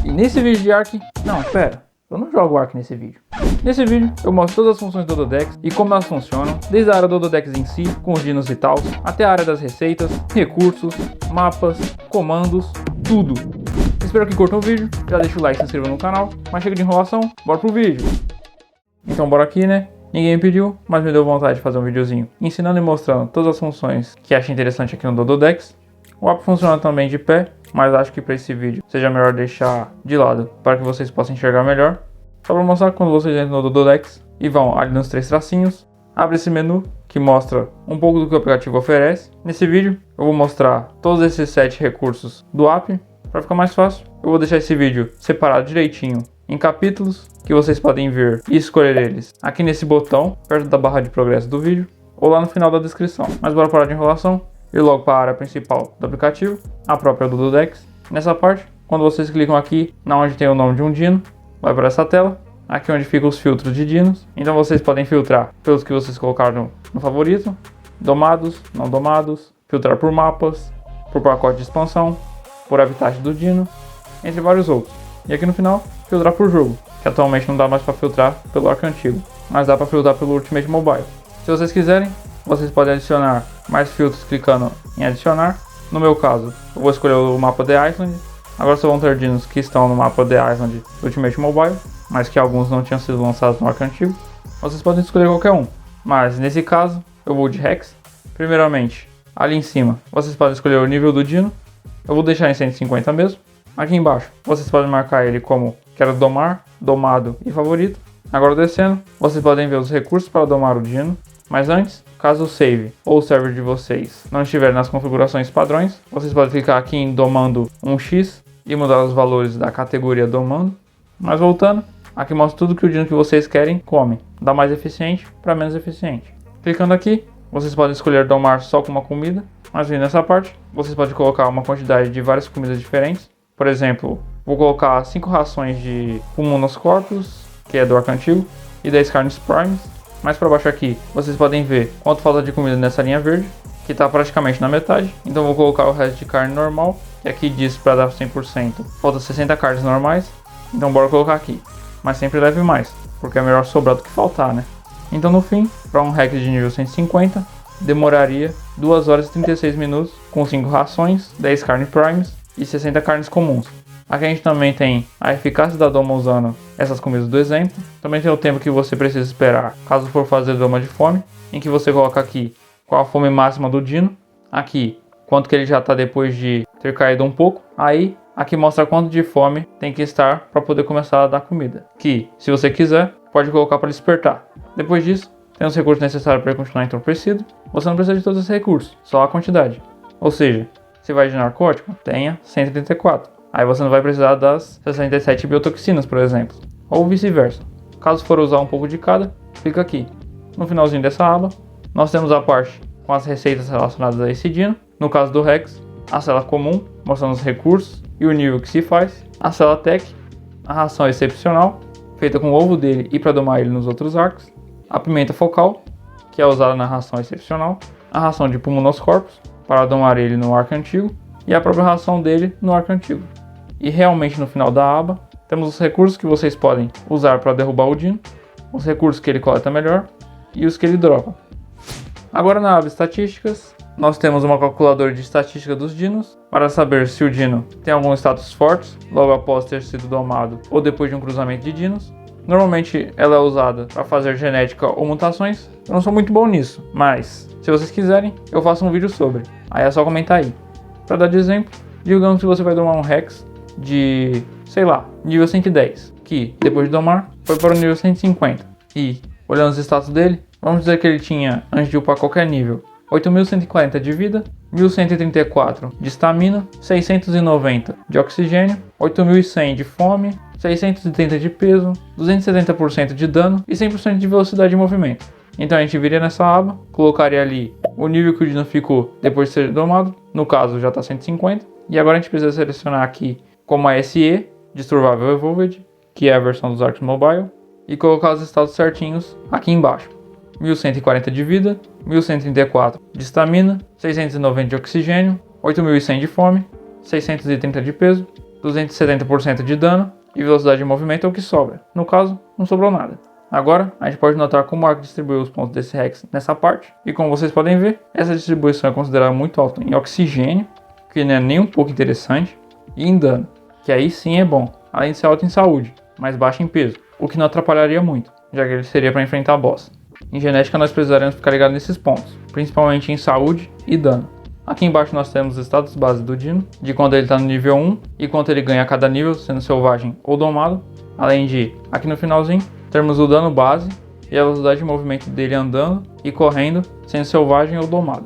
E nesse vídeo de Ark... Não, pera. Eu não jogo Ark nesse vídeo. Nesse vídeo eu mostro todas as funções do Dododex e como elas funcionam, desde a área do Dododex em si, com os dinos e tals, até a área das receitas, recursos, mapas, comandos, tudo. Espero que curtam o vídeo, já deixa o like e se inscreva no canal, mas chega de enrolação, bora pro vídeo. Então bora aqui, né? Ninguém me pediu, mas me deu vontade de fazer um videozinho ensinando e mostrando todas as funções que acho interessante aqui no Dododex. O app funciona também de pé, mas acho que para esse vídeo seja melhor deixar de lado para que vocês possam enxergar melhor. Só para mostrar que quando vocês entram no Dododex e vão ali nos três tracinhos, abre esse menu que mostra um pouco do que o aplicativo oferece. Nesse vídeo eu vou mostrar todos esses 7 recursos do app. Para ficar mais fácil, eu vou deixar esse vídeo separado direitinho em capítulos que vocês podem ver e escolher eles aqui nesse botão, perto da barra de progresso do vídeo, ou lá no final da descrição. Mas bora parar de enrolação e ir logo para a área principal do aplicativo, a própria do Dododex. Nessa parte, quando vocês clicam aqui, na onde tem o nome de um dino, vai para essa tela, aqui onde ficam os filtros de dinos. Então vocês podem filtrar pelos que vocês colocaram no favorito, domados, não domados, filtrar por mapas, por pacote de expansão, por habitat do dino, entre vários outros. E aqui no final, filtrar por jogo, que atualmente não dá mais para filtrar pelo Ark antigo, mas dá para filtrar pelo Ultimate Mobile. Se vocês quiserem, vocês podem adicionar mais filtros clicando em adicionar. No meu caso, eu vou escolher o mapa The Island. Agora só vão ter dinos que estão no mapa The Island do Ultimate Mobile, mas que alguns não tinham sido lançados no Ark antigo. Vocês podem escolher qualquer um, mas nesse caso, eu vou de Rex. Primeiramente, ali em cima, vocês podem escolher o nível do dino. Eu vou deixar em 150 mesmo. Aqui embaixo, vocês podem marcar ele como quero domar, domado e favorito. Agora descendo, vocês podem ver os recursos para domar o dino. Mas antes, caso o save ou o server de vocês não estiver nas configurações padrões, vocês podem clicar aqui em domando 1x e mudar os valores da categoria domando. Mas voltando, aqui mostra tudo que o dino que vocês querem come, da mais eficiente para menos eficiente. Clicando aqui, vocês podem escolher domar só com uma comida, mas vindo nessa parte, vocês podem colocar uma quantidade de várias comidas diferentes. Por exemplo, vou colocar 5 rações de Pulmonus Corpus, que é do Ark antigo, e 10 carnes primes. Mais para baixo aqui, vocês podem ver quanto falta de comida nessa linha verde, que está praticamente na metade. Então vou colocar o resto de carne normal, que aqui diz para dar 100%, falta 60 carnes normais. Então bora colocar aqui, mas sempre leve mais, porque é melhor sobrar do que faltar, né? Então no fim, para um hack de nível 150, demoraria 2 horas e 36 minutos, com 5 rações, 10 carnes primes e 60 carnes comuns. Aqui a gente também tem a eficácia da doma usando essas comidas do exemplo. Também tem o tempo que você precisa esperar caso for fazer doma de fome, em que você coloca aqui qual a fome máxima do dino, aqui quanto que ele já está depois de ter caído um pouco, aí aqui mostra quanto de fome tem que estar para poder começar a dar comida, que se você quiser pode colocar para despertar. Depois disso tem os recursos necessários para continuar entorpecido. Você não precisa de todos esses recursos, só a quantidade. Ou seja, se vai de narcótico, tenha 134. Aí você não vai precisar das 67 biotoxinas, por exemplo. Ou vice-versa. Caso for usar um pouco de cada, clica aqui. No finalzinho dessa aba, nós temos a parte com as receitas relacionadas a esse dino. No caso do Rex, a cela comum, mostrando os recursos e o nível que se faz. A cela Tech, a ração excepcional, feita com o ovo dele e para domar ele nos outros arcos. A pimenta focal, que é usada na ração excepcional. A ração de Pulmonus Corpus, para domar ele no Ark antigo. E a própria ração dele no Ark antigo. E realmente no final da aba, temos os recursos que vocês podem usar para derrubar o dino, os recursos que ele coleta melhor e os que ele dropa. Agora na aba estatísticas, nós temos uma calculadora de estatística dos dinos, para saber se o dino tem algum status forte, logo após ter sido domado ou depois de um cruzamento de dinos. Normalmente ela é usada para fazer genética ou mutações, eu não sou muito bom nisso, mas se vocês quiserem, eu faço um vídeo sobre, aí é só comentar aí. Para dar de exemplo, digamos que você vai domar um Rex de, sei lá, nível 110, que depois de domar foi para o nível 150 e, olhando os status dele, vamos dizer que ele tinha, antes de upar qualquer nível, 8.140 de vida, 1.134 de estamina, 690 de oxigênio, 8.100 de fome, 630 de peso, 270% de dano e 100% de velocidade de movimento. Então a gente viria nessa aba, colocaria ali o nível que o dino ficou depois de ser domado, no caso já está 150, e agora a gente precisa selecionar aqui como a SE de Survival Evolved, que é a versão dos Ark Mobile, e colocar os status certinhos aqui embaixo. 1140 de vida, 1134 de estamina, 690 de oxigênio, 8100 de fome, 630 de peso 270% de dano e velocidade de movimento é o que sobra. No caso, não sobrou nada. Agora, a gente pode notar como o Ark distribuiu os pontos desse Hex nessa parte. E como vocês podem ver, essa distribuição é considerada muito alta em oxigênio, que não é nem um pouco interessante, e em dano, que aí sim é bom, além de ser alto em saúde, mas baixo em peso, o que não atrapalharia muito, já que ele seria para enfrentar boss. Em genética nós precisaremos ficar ligados nesses pontos, principalmente em saúde e dano. Aqui embaixo nós temos os status base do Dino, de quando ele está no nível 1 e quanto ele ganha a cada nível, sendo selvagem ou domado. Além de, aqui no finalzinho, termos o dano base e a velocidade de movimento dele andando e correndo, sendo selvagem ou domado.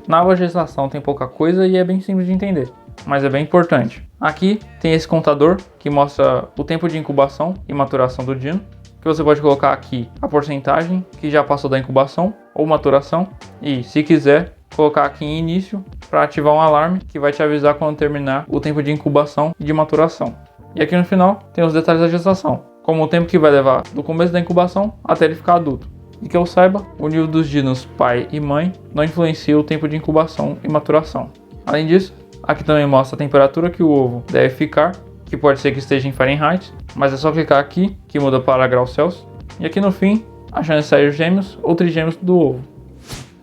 Na aba de gestação tem pouca coisa e é bem simples de entender, mas é bem importante. Aqui tem esse contador que mostra o tempo de incubação e maturação do Dino, que você pode colocar aqui a porcentagem que já passou da incubação ou maturação e, se quiser, colocar aqui em início para ativar um alarme que vai te avisar quando terminar o tempo de incubação e de maturação. E aqui no final tem os detalhes da gestação, como o tempo que vai levar do começo da incubação até ele ficar adulto. E que eu saiba, o nível dos dinos pai e mãe não influencia o tempo de incubação e maturação. Além disso, aqui também mostra a temperatura que o ovo deve ficar, que pode ser que esteja em Fahrenheit, mas é só clicar aqui que muda para graus Celsius. E aqui no fim, a chance de sair gêmeos ou trigêmeos do ovo.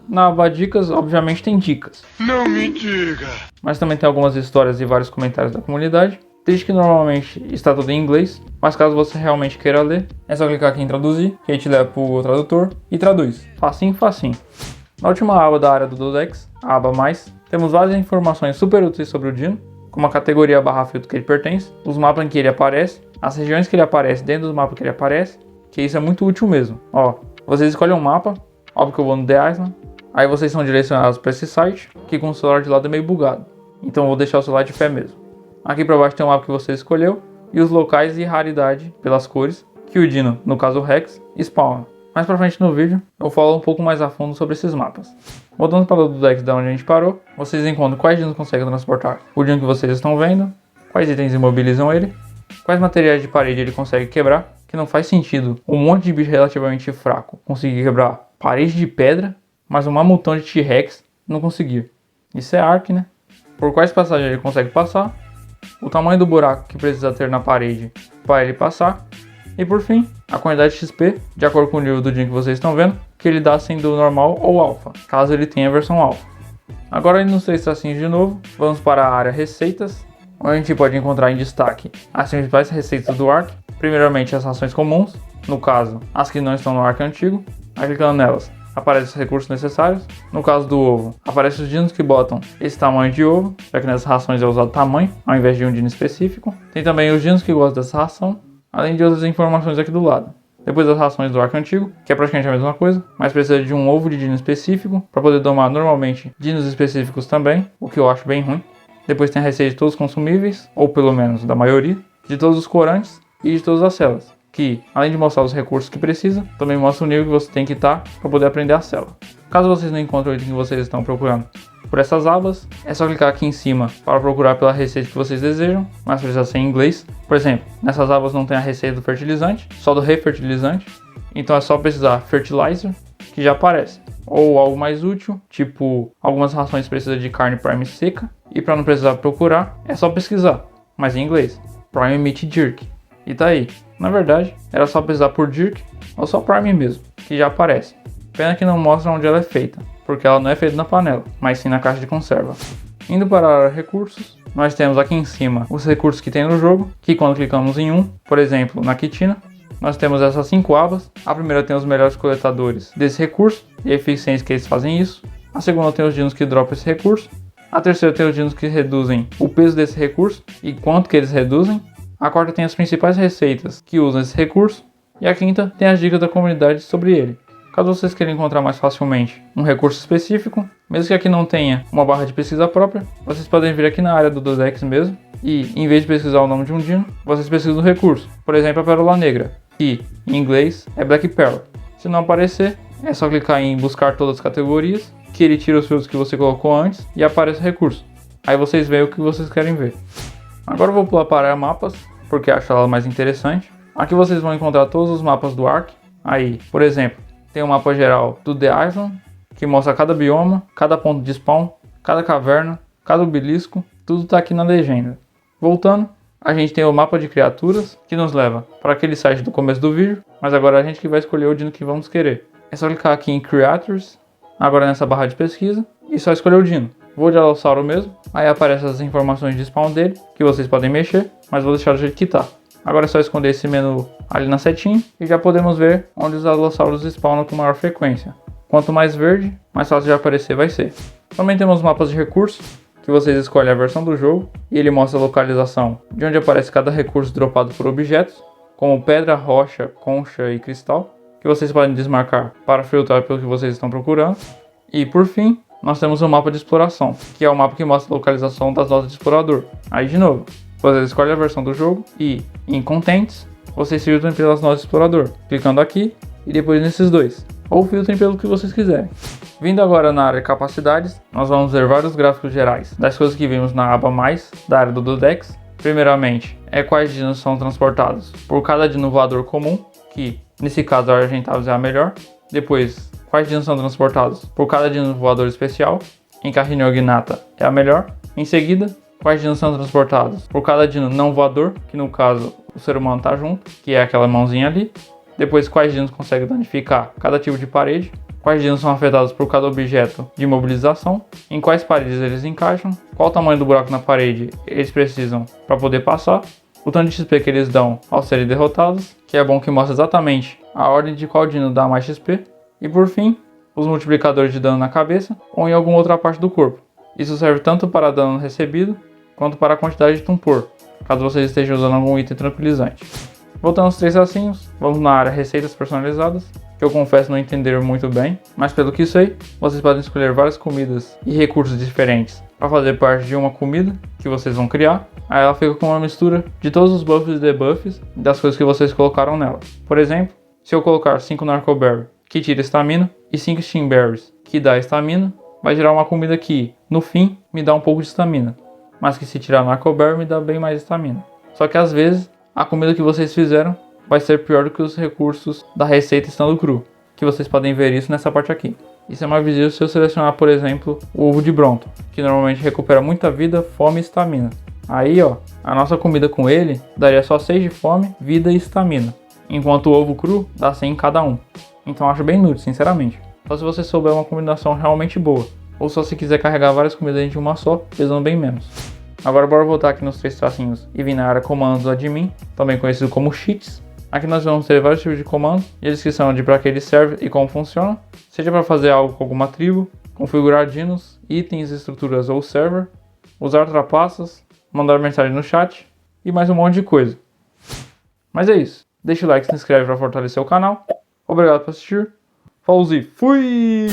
Na aba dicas, obviamente tem dicas. Não me diga! Mas também tem algumas histórias e vários comentários da comunidade. Triste que normalmente está tudo em inglês, mas caso você realmente queira ler, é só clicar aqui em traduzir, que aí te leva para o tradutor e traduz. Facinho, facinho. Na última aba da área do Dodex, a aba mais, temos várias informações super úteis sobre o Dino, como a categoria barra filtro que ele pertence, os mapas em que ele aparece, as regiões que ele aparece dentro dos mapas que ele aparece, que isso é muito útil mesmo. Ó, vocês escolhem um mapa, óbvio que eu vou no The Island, aí vocês são direcionados para esse site, que com o celular de lado é meio bugado, então eu vou deixar o celular de pé mesmo. Aqui para baixo tem o mapa que você escolheu e os locais e raridade pelas cores que o Dino, no caso o Rex, spawna. Mais pra frente no vídeo eu falo um pouco mais a fundo sobre esses mapas. Voltando para o Dodex da onde a gente parou, vocês encontram quais dinos conseguem transportar o Dino que vocês estão vendo, quais itens imobilizam ele, quais materiais de parede ele consegue quebrar, que não faz sentido um monte de bicho relativamente fraco conseguir quebrar parede de pedra, mas um mamutão de T-Rex não conseguir. Isso é Ark, né? Por quais passagens ele consegue passar, o tamanho do buraco que precisa ter na parede para ele passar, e por fim, a quantidade de XP, de acordo com o nível do Dino que vocês estão vendo, que ele dá sendo normal ou alfa, caso ele tenha a versão alfa. Agora indo nos 3 tracinhos de novo, vamos para a área receitas, onde a gente pode encontrar em destaque as principais receitas do Ark, primeiramente as rações comuns, no caso, as que não estão no Ark antigo, aí clicando nelas, aparecem os recursos necessários. No caso do ovo, aparecem os dinos que botam esse tamanho de ovo, já que nessas rações é usado tamanho, ao invés de um dino específico. Tem também os dinos que gostam dessa ração, além de outras informações aqui do lado. Depois das rações do Ark antigo, que é praticamente a mesma coisa, mas precisa de um ovo de dino específico, para poder domar normalmente dinos específicos também, o que eu acho bem ruim. Depois tem a receita de todos os consumíveis, ou pelo menos da maioria, de todos os corantes e de todas as células, que, além de mostrar os recursos que precisa, também mostra o nível que você tem que estar para poder aprender a célula. Caso vocês não encontrem o item que vocês estão procurando por essas abas, é só clicar aqui em cima para procurar pela receita que vocês desejam, mas precisa ser em inglês. Por exemplo, nessas abas não tem a receita do fertilizante, só do refertilizante, então é só pesquisar fertilizer, que já aparece. Ou algo mais útil, tipo algumas rações precisam de carne prime seca, e para não precisar procurar, é só pesquisar, mas em inglês, prime meat jerky. E tá aí. Na verdade, era só pesquisar por jerk ou só prime mesmo, que já aparece. Pena que não mostra onde ela é feita, porque ela não é feita na panela, mas sim na caixa de conserva. Indo para a área recursos, nós temos aqui em cima os recursos que tem no jogo, que quando clicamos em um, por exemplo, na quitina, nós temos essas 5 abas. A primeira tem os melhores coletadores desse recurso e a eficiência que eles fazem isso. A segunda tem os dinos que dropam esse recurso. A terceira tem os dinos que reduzem o peso desse recurso e quanto que eles reduzem. A quarta tem as principais receitas que usam esse recurso. E a quinta tem as dicas da comunidade sobre ele. Caso vocês queiram encontrar mais facilmente um recurso específico, mesmo que aqui não tenha uma barra de pesquisa própria, vocês podem vir aqui na área do Dodex mesmo e, em vez de pesquisar o nome de um dino, vocês pesquisam o recurso. Por exemplo, a pérola negra, que em inglês é Black Pearl. Se não aparecer, é só clicar em buscar todas as categorias, que ele tira os filtros que você colocou antes e aparece o recurso. Aí vocês veem o que vocês querem ver. Agora eu vou pular para a área mapas, porque acho ela mais interessante. Aqui vocês vão encontrar todos os mapas do Ark. Aí, por exemplo, tem o mapa geral do The Island, que mostra cada bioma, cada ponto de spawn, cada caverna, cada obelisco, tudo está aqui na legenda. Voltando, a gente tem o mapa de criaturas, que nos leva para aquele site do começo do vídeo, mas agora a gente que vai escolher o dino que vamos querer. É só clicar aqui em Creators, agora nessa barra de pesquisa, e só escolher o dino. Vou de Allosauro mesmo, aí aparecem as informações de spawn dele, que vocês podem mexer, mas vou deixar do jeito que tá. Agora é só esconder esse menu ali na setinha, e já podemos ver onde os Allossauros spawnam com maior frequência. Quanto mais verde, mais fácil de aparecer vai ser. Também temos mapas de recursos, que vocês escolhem a versão do jogo, e ele mostra a localização de onde aparece cada recurso dropado por objetos, como pedra, rocha, concha e cristal, que vocês podem desmarcar para filtrar pelo que vocês estão procurando. E por fim, nós temos o mapa de exploração, que é o mapa que mostra a localização das notas de explorador. Aí de novo, vocês escolhem a versão do jogo e em Contents, vocês filtram pelas notas de explorador, clicando aqui e depois nesses dois, ou filtrem pelo que vocês quiserem. Vindo agora na área de capacidades, nós vamos ver vários gráficos gerais das coisas que vimos na aba mais da área do Dodex. Primeiramente, quais dinos são transportados por cada dino voador comum, que nesse caso a Argentavis é a melhor. Depois, quais dinos são transportados por cada dino voador especial, em que a Rhinognata é a melhor. Em seguida, quais dinos são transportados por cada dino não voador, que no caso o ser humano está junto, que é aquela mãozinha ali. Depois, quais dinos conseguem danificar cada tipo de parede. Quais dinos são afetados por cada objeto de imobilização, em quais paredes eles encaixam, qual o tamanho do buraco na parede eles precisam para poder passar, o tanto de XP que eles dão ao serem derrotados, que é bom que mostra exatamente a ordem de qual dino dá mais XP, e por fim, os multiplicadores de dano na cabeça ou em alguma outra parte do corpo. Isso serve tanto para dano recebido, quanto para a quantidade de tumpor, caso vocês estejam usando algum item tranquilizante. Voltando aos 3 tracinhos, vamos na área receitas personalizadas, que eu confesso não entender muito bem, mas pelo que sei, vocês podem escolher várias comidas e recursos diferentes para fazer parte de uma comida que vocês vão criar. Aí ela fica com uma mistura de todos os buffs e debuffs das coisas que vocês colocaram nela. Por exemplo, se eu colocar 5 Narcoberry, que tira estamina, e 5 Steamberries, que dá estamina, vai gerar uma comida que, no fim, me dá um pouco de estamina, mas que se tirar Narcoberry me dá bem mais estamina. Só que às vezes, a comida que vocês fizeram vai ser pior do que os recursos da receita estando cru, que vocês podem ver isso nessa parte aqui. Isso é mais visível se eu selecionar, por exemplo, o ovo de Bronto, que normalmente recupera muita vida, fome e estamina. Aí ó, a nossa comida com ele daria só 6 de fome, vida e estamina, enquanto o ovo cru dá 100 em cada um. Então acho bem inútil, sinceramente. Só se você souber uma combinação realmente boa, ou só se quiser carregar várias comidas em uma só, pesando bem menos. Agora bora voltar aqui nos 3 tracinhos e vir na área comandos do admin, também conhecido como cheats. Aqui nós vamos ter vários tipos de comandos e a descrição de para que ele serve e como funciona, seja para fazer algo com alguma tribo, configurar dinos, itens, estruturas ou server, usar trapaças, mandar mensagem no chat e mais um monte de coisa. Mas é isso, deixa o like e se inscreve para fortalecer o canal. Obrigado por assistir, falou e fui!